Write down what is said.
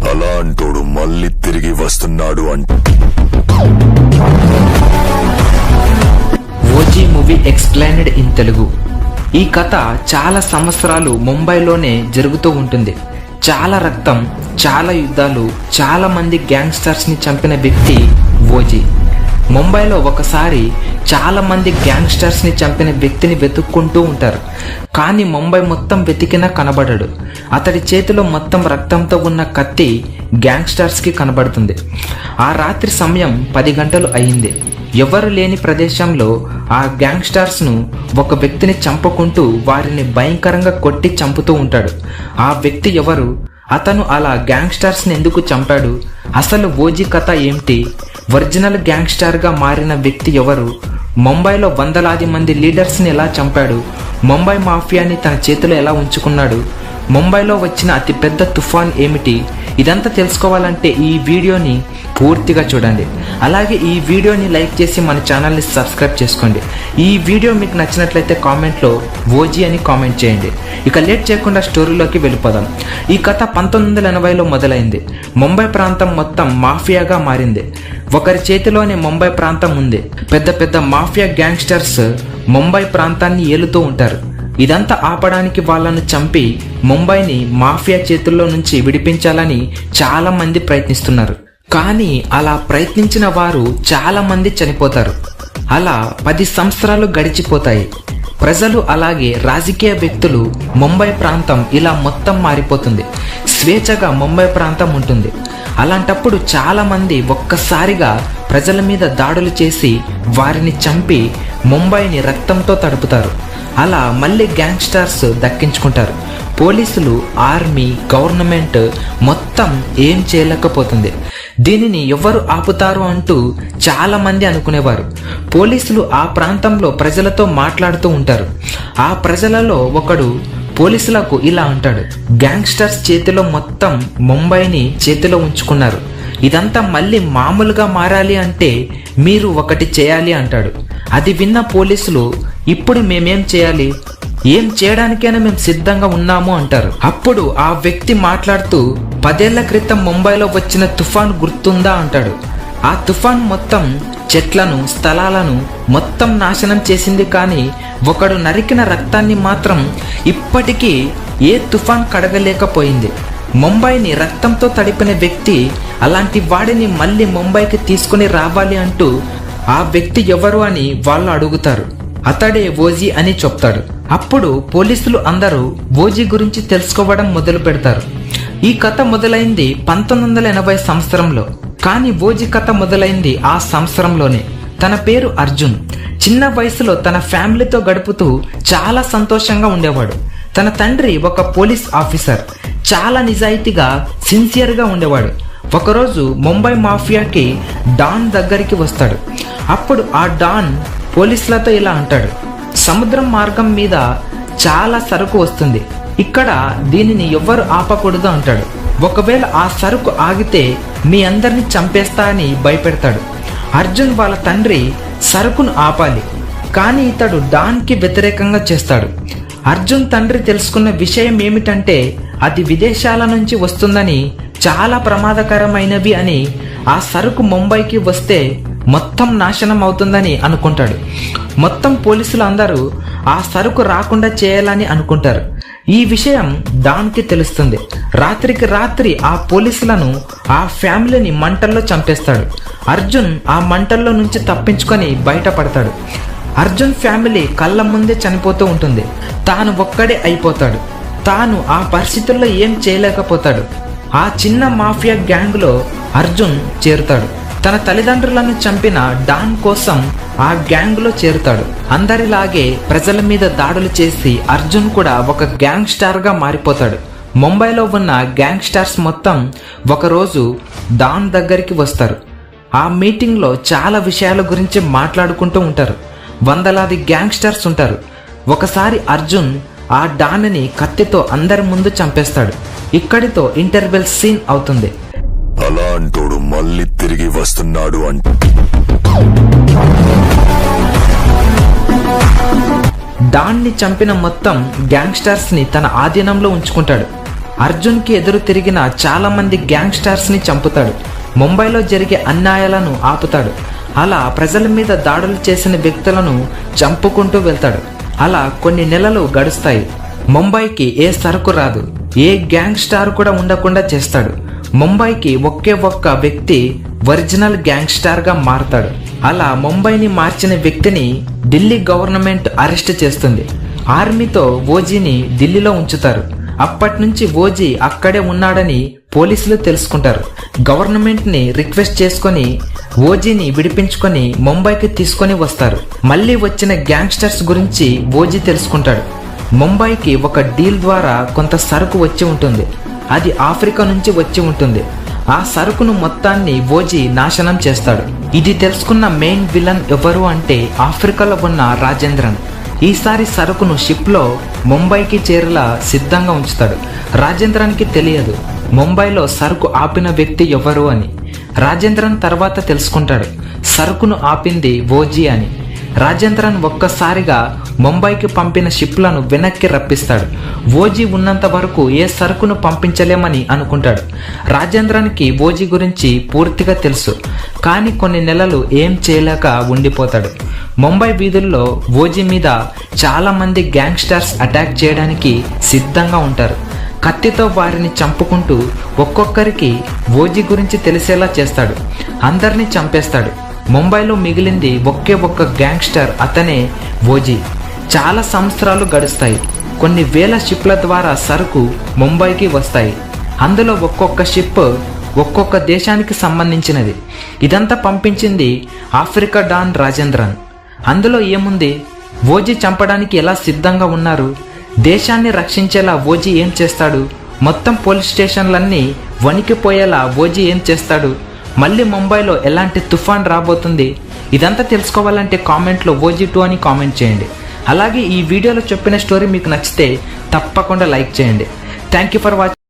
అలాంటోడు మళ్ళీ తిరిగి వస్తున్నాడు అంటే OG movie explained in Telugu. ఈ కథ చాలా సంవత్సరాలు ముంబైలోనే జరుగుతూ ఉంటుంది. చాలా రక్తం, చాలా యుద్ధాలు, చాలా మంది గ్యాంగ్స్టర్స్ ని చంపిన వ్యక్తి ఓజీ. ముంబైలో ఒకసారి చాలా మంది గ్యాంగ్స్టర్స్ ని చంపిన వ్యక్తిని వెతుక్కుంటూ ఉంటారు. కానీ ముంబై మొత్తం వెతికినా కనబడడు. అతడి చేతిలో మొత్తం రక్తంతో ఉన్న కత్తి గ్యాంగ్స్టర్స్ కి కనబడుతుంది. ఆ రాత్రి సమయం 10 గంటలు అయింది. ఎవరు లేని ప్రదేశంలో ఆ గ్యాంగ్స్టర్స్ ను ఒక వ్యక్తిని చంపుకుంటూ వారిని భయంకరంగా కొట్టి చంపుతూ ఉంటాడు. ఆ వ్యక్తి ఎవరు? అతను అలా గ్యాంగ్స్టర్స్ ని ఎందుకు చంపాడు? అసలు ఓజీ కథ ఏమిటి? ఒరిజినల్ గ్యాంగ్స్టర్ గా మారిన వ్యక్తి ఎవరు? ముంబైలో వందలాది మంది లీడర్స్ ని ఎలా చంపాడు? ముంబై మాఫియాని తన చేతిలో ఎలా ఉంచుకున్నాడు? ముంబైలో వచ్చిన అతి పెద్ద తుఫాన్ ఏమిటి? ఇదంతా తెలుసుకోవాలంటే ఈ వీడియోని పూర్తిగా చూడండి. అలాగే ఈ వీడియోని లైక్ చేసి మన ఛానల్ని సబ్స్క్రైబ్ చేసుకోండి. ఈ వీడియో మీకు నచ్చినట్లయితే కామెంట్లో ఓజీ అని కామెంట్ చేయండి. ఇక లేట్ చేయకుండా స్టోరీలోకి వెళ్ళిపోదాం. ఈ కథ 1980లో మొదలైంది. ముంబై ప్రాంతం మొత్తం మాఫియాగా మారింది. ఒకరి చేతిలోనే ముంబై ప్రాంతం ఉంది. పెద్ద పెద్ద మాఫియా గ్యాంగ్స్టర్స్ ముంబై ప్రాంతాన్ని ఏలుతూ ఉంటారు. ఇదంతా ఆపడానికి వాళ్ళను చంపి ముంబైని మాఫియా చేతుల్లో నుంచి విడిపించాలని చాలా మంది ప్రయత్నిస్తున్నారు. కానీ అలా ప్రయత్నించిన వారు చాలా మంది చనిపోతారు. అలా 10 సంవత్సరాలు గడిచిపోతాయి. ప్రజలు అలాగే రాజకీయ వ్యక్తులు ముంబై ప్రాంతం ఇలా మొత్తం మారిపోతుంది. స్వేచ్ఛగా ముంబై ప్రాంతం ఉంటుంది. అలాంటప్పుడు చాలా మంది ఒక్కసారిగా ప్రజల మీద దాడులు చేసి వారిని చంపి ముంబైని రక్తంతో తడుపుతారు. అలా మళ్ళీ గ్యాంగ్స్టర్స్ దక్కించుకుంటారు. పోలీసులు, ఆర్మీ, గవర్నమెంట్ మొత్తం ఏం చేయలేకపోతుంది. దీనిని ఎవరు ఆపుతారు అంటూ చాలా మంది అనుకునేవారు. పోలీసులు ఆ ప్రాంతంలో ప్రజలతో మాట్లాడుతూ ఉంటారు. ఆ ప్రజలలో ఒకడు పోలీసులకు ఇలా అంటాడు, గ్యాంగ్స్టర్స్ చేతిలో మొత్తం ముంబైని చేతిలో ఉంచుకున్నారు. ఇదంతా మళ్ళీ మామూలుగా మారాలి అంటే మీరు ఒకటి చేయాలి అంటాడు. అది విన్న పోలీసులు, ఇప్పుడు మేమేం చేయాలి? ఏం చేయడానికైనా మేము సిద్ధంగా ఉన్నాము అంటారు. అప్పుడు ఆ వ్యక్తి మాట్లాడుతూ 10 ఏళ్ల క్రితం ముంబైలో వచ్చిన తుఫాన్ గుర్తుందా అంటాడు. ఆ తుఫాన్ మొత్తం చెట్లను, స్థలాలను మొత్తం నాశనం చేసింది. కానీ ఒకడు నరికిన రక్తాన్ని మాత్రం ఇప్పటికీ ఏ తుఫాన్ కడగలేకపోయింది. ముంబైని రక్తంతో తడిపిన వ్యక్తి అలాంటి వాడిని మళ్ళీ ముంబైకి తీసుకుని రావాలి అంటూ ఆ వ్యక్తి ఎవరు అని వాళ్ళు అడుగుతారు. అతడే ఓజీ అని చెప్తాడు. అప్పుడు పోలీసులు అందరూ ఓజీ గురించి తెలుసుకోవడం మొదలు పెడతారు. ఈ కథ మొదలైంది 1980 సంవత్సరంలో. కానీ ఓజీ కథ మొదలైంది ఆ సంవత్సరంలోనే. తన పేరు అర్జున్. చిన్న వయసులో తన ఫ్యామిలీతో గడుపుతూ చాలా సంతోషంగా ఉండేవాడు. తన తండ్రి ఒక పోలీస్ ఆఫీసర్. చాలా నిజాయితీగా, సిన్సియర్గా ఉండేవాడు. ఒకరోజు ముంబై మాఫియాకి డాన్ దగ్గరికి వస్తాడు. అప్పుడు ఆ డాన్ పోలీసులతో ఇలా అంటాడు, సముద్రం మార్గం మీద చాలా సరుకు వస్తుంది. ఇక్కడ దీనిని ఎవ్వరు ఆపకూడదు అంటాడు. ఒకవేళ ఆ సరుకు ఆగితే మీ అందరిని చంపేస్తా అని భయపెడతాడు. అర్జున్ వాళ్ళ తండ్రి సరుకును ఆపాలి. కానీ ఇతడు డాన్కి వ్యతిరేకంగా చేస్తాడు. అర్జున్ తండ్రి తెలుసుకున్న విషయం ఏమిటంటే అది విదేశాల నుంచి వస్తుందని, చాలా ప్రమాదకరమైనవి అని, ఆ సరుకు ముంబైకి వస్తే మొత్తం నాశనం అవుతుందని అనుకుంటాడు. మొత్తం పోలీసులు అందరూ ఆ సరుకు రాకుండా చేయాలని అనుకుంటారు. ఈ విషయం డాన్కి తెలుస్తుంది. రాత్రికి రాత్రి ఆ పోలీసులను, ఆ ఫ్యామిలీని మంటల్లో చంపేస్తాడు. అర్జున్ ఆ మంటల్లో నుంచి తప్పించుకొని బయటపడతాడు. అర్జున్ ఫ్యామిలీ కళ్ళ ముందే చనిపోతూ ఉంటుంది. తాను ఒక్కడే అయిపోతాడు. తాను ఆ పరిస్థితుల్లో ఏం చేయలేకపోతాడు. ఆ చిన్న మాఫియా గ్యాంగ్లో అర్జున్ చేరుతాడు. తన తల్లిదండ్రులను చంపిన డాన్ కోసం ఆ గ్యాంగ్లో చేరుతాడు. అందరిలాగే ప్రజల మీద దాడులు చేసి అర్జున్ కూడా ఒక గ్యాంగ్స్టార్గా మారిపోతాడు. ముంబైలో ఉన్న గ్యాంగ్స్టర్స్ మొత్తం ఒకరోజు డాన్ దగ్గరికి వస్తారు. ఆ మీటింగ్లో చాలా విషయాల గురించి మాట్లాడుకుంటూ ఉంటారు. వందలాది గ్యాంగ్స్టర్స్ ఉంటారు. ఒకసారి అర్జున్ ఆ డాన్ని కత్తితో అందరి ముందు చంపేస్తాడు. ఇక్కడితో ఇంటర్వెల్ సీన్ అవుతుంది. అలాంటోడు మళ్ళీ తిరిగి వస్తున్నాడు అంటే డాన్ని చంపిన మొత్తం గ్యాంగ్స్టర్స్ ని తన ఆధీనంలో ఉంచుకుంటాడు. అర్జున్కి ఎదురు తిరిగిన చాలా మంది గ్యాంగ్స్టర్స్ని చంపుతాడు. ముంబైలో జరిగే అన్యాయాలను ఆపుతాడు. అలా ప్రజల మీద దాడులు చేసిన వ్యక్తులను చంపుకుంటూ వెళ్తాడు. అలా కొన్ని నెలలు గడుస్తాయి. ముంబైకి ఏ సరుకు రాదు, ఏ గ్యాంగ్స్టార్ కూడా ఉండకుండా చేస్తాడు. ముంబైకి ఒకే ఒక్క వ్యక్తి ఒరిజినల్ గ్యాంగ్స్టార్గా మారతాడు. అలా ముంబైని మార్చిన వ్యక్తిని ఢిల్లీ గవర్నమెంట్ అరెస్ట్ చేస్తుంది. ఆర్మీతో ఓజీని ఢిల్లీలో ఉంచుతారు. అప్పటి నుంచి ఓజీ అక్కడే ఉన్నాడని పోలీసులు తెలుసుకుంటారు. గవర్నమెంట్ని రిక్వెస్ట్ చేసుకొని ఓజీని విడిపించుకొని ముంబైకి తీసుకొని వస్తారు. మళ్ళీ వచ్చిన గ్యాంగ్స్టర్స్ గురించి ఓజీ తెలుసుకుంటాడు. ముంబైకి ఒక డీల్ ద్వారా కొంత సరుకు వచ్చి ఉంటుంది. అది ఆఫ్రికా నుంచి వచ్చి ఉంటుంది. ఆ సరుకును మొత్తాన్ని ఓజీ నాశనం చేస్తాడు. ఇది తెలుసుకున్న మెయిన్ విలన్ ఎవరు అంటే ఆఫ్రికాలో ఉన్న రాజేంద్రన్. ఈసారి సరుకును షిప్లో ముంబైకి చేరేలా సిద్ధంగా ఉంచుతాడు. రాజేంద్రన్కి తెలియదు ముంబైలో సరుకు ఆపిన వ్యక్తి ఎవరు అని. రాజేంద్రన్ తర్వాత తెలుసుకుంటాడు సరుకును ఆపింది ఓజీ అని. రాజేంద్రన్ ఒక్కసారిగా ముంబైకి పంపిన షిప్లను వెనక్కి రప్పిస్తాడు. ఓజీ ఉన్నంత వరకు ఏ సరుకును పంపించలేమని అనుకుంటాడు. రాజేంద్రన్కి ఓజీ గురించి పూర్తిగా తెలుసు, కానీ కొన్ని నెలలు ఏం చేయలేక ఉండిపోతాడు. ముంబై వీధుల్లో ఓజీ మీద చాలా మంది గ్యాంగ్స్టర్స్ అటాక్ చేయడానికి సిద్ధంగా ఉంటారు. కత్తితో వారిని చంపుకుంటూ ఒక్కొక్కరికి ఓజీ గురించి తెలిసేలా చేస్తాడు. అందరినీ చంపేస్తాడు. ముంబైలో మిగిలింది ఒకే ఒక్క గ్యాంగ్స్టర్, అతనే ఓజీ. చాలా సంవత్సరాలు గడుస్తాయి. కొన్ని వేల షిప్ల ద్వారా సరుకు ముంబైకి వస్తాయి. అందులో ఒక్కొక్క షిప్ ఒక్కొక్క దేశానికి సంబంధించినది. ఇదంతా పంపించింది ఆఫ్రికా డాన్ రాజేంద్రన్. అందులో ఏముంది, ఓజీ చంపడానికి ఎలా సిద్ధంగా ఉన్నారు, దేశాన్ని రక్షించేలా ఓజీ ఏం చేస్తాడు, మొత్తం పోలీస్ స్టేషన్లన్నీ వణికిపోయేలా ఓజీ ఏం చేస్తాడు, మళ్ళీ ముంబైలో ఎలాంటి తుఫాన్ రాబోతుంది, ఇదంతా తెలుసుకోవాలంటే కామెంట్లో OG2 అని కామెంట్ చేయండి. అలాగే ఈ వీడియోలో చెప్పిన స్టోరీ మీకు నచ్చితే తప్పకుండా లైక్ చేయండి. Thank you for watching.